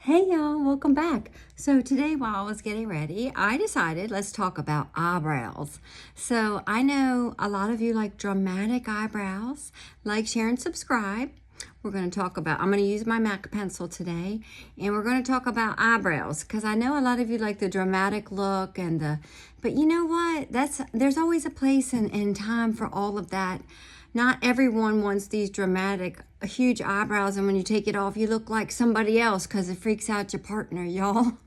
Hey y'all, welcome back. So today while I was getting ready, I decided let's talk about eyebrows. So I know a lot of you like dramatic eyebrows. Like, share, and subscribe. We're going to talk about, I'm going to use my MAC pencil today, and we're going to talk about eyebrows because I know a lot of you like the dramatic look but you know what? There's always a place and time for all of that. Not everyone wants these dramatic, huge eyebrows, and when you take it off, you look like somebody else because it freaks out your partner, y'all.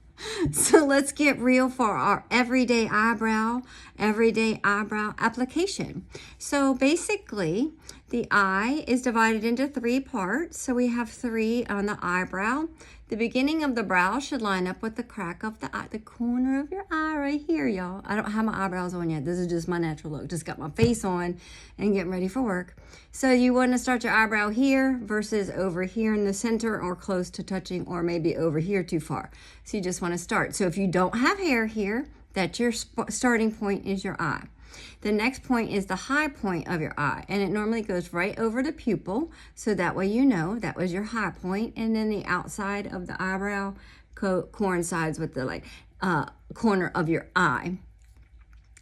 So let's get real for our everyday eyebrow application. So basically, the eye is divided into 3 parts. So we have 3 on the eyebrow. The beginning of the brow should line up with the crack of the eye, the corner of your eye right here, y'all. I don't have my eyebrows on yet. This is just my natural look. Just got my face on and getting ready for work. So you want to start your eyebrow here versus over here in the center or close to touching, or maybe over here too far. So you just want to start. So if you don't have hair here, that's your starting point is your eye. The next point is the high point of your eye, and it normally goes right over the pupil, so that way you know that was your high point. And then the outside of the eyebrow coincides with the corner of your eye.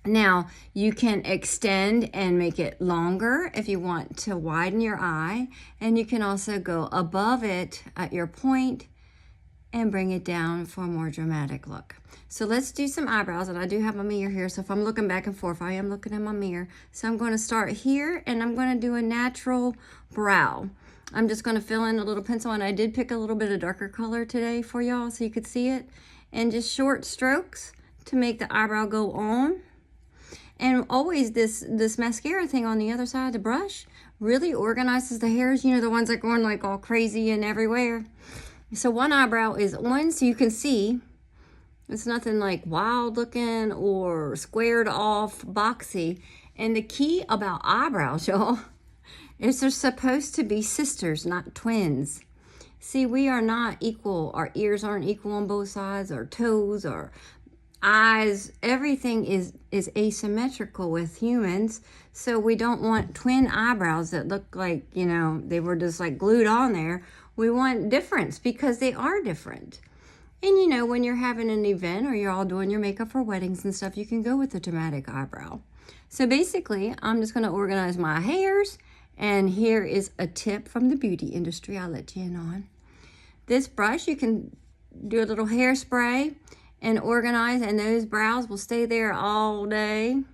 Now, you can extend and make it longer if you want to widen your eye, and you can also go above it at your point and bring it down for a more dramatic look. So let's do some eyebrows, and I do have my mirror here, so if I'm looking back and forth, I am looking in my mirror. So I'm going to start here, and I'm going to do a natural brow. I'm just going to fill in a little pencil, and I did pick a little bit of darker color today for y'all so you could see it, and just short strokes to make the eyebrow go on. And always this mascara thing on the other side of the brush really organizes the hairs, you know, the ones that are going like all crazy and everywhere. So one eyebrow is on, so you can see it's nothing like wild looking or squared off, boxy. And the key about eyebrows, y'all, is they're supposed to be sisters, not twins. See, we are not equal. Our ears aren't equal on both sides, our toes, our eyes, everything is asymmetrical with humans. So we don't want twin eyebrows that look like, you know, they were just like glued on there. We want difference because they are different. And you know, when you're having an event or you're all doing your makeup for weddings and stuff, you can go with a dramatic eyebrow. So basically, I'm just going to organize my hairs. And here is a tip from the beauty industry I'll let you in on. This brush, you can do a little hairspray and organize, and those brows will stay there all day.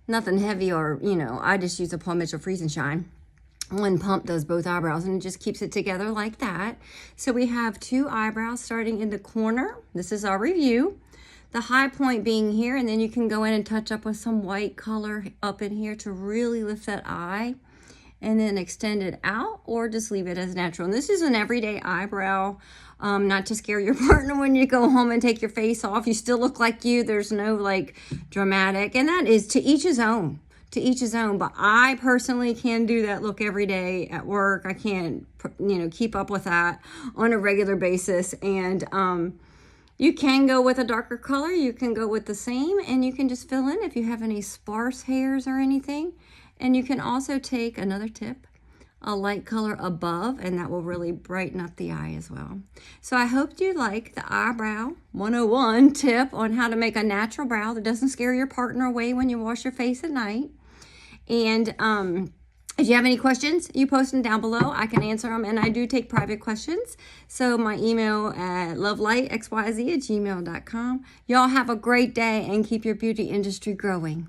Nothing heavy, or, you know, I just use a Paul Mitchell Freeze and Shine. One pump does both eyebrows, and it just keeps it together like that. So we have 2 eyebrows starting in the corner. This is our review. The high point being here, and then you can go in and touch up with some white color up in here to really lift that eye, and then extend it out, or just leave it as natural. And this is an everyday eyebrow, not to scare your partner when you go home and take your face off. You still look like you. There's no like dramatic, and that is to each his own. To each his own. But I personally can do that look every day at work. I can't, you know, keep up with that on a regular basis. And you can go with a darker color. You can go with the same, and you can just fill in if you have any sparse hairs or anything. And you can also take another tip, a light color above, and that will really brighten up the eye as well. So I hope you like the eyebrow 101 tip on how to make a natural brow that doesn't scare your partner away when you wash your face at night. And if you have any questions, you post them down below. I can answer them, and I do take private questions. So my email at lovelightxyz@gmail.com. Y'all have a great day and keep your beauty industry growing.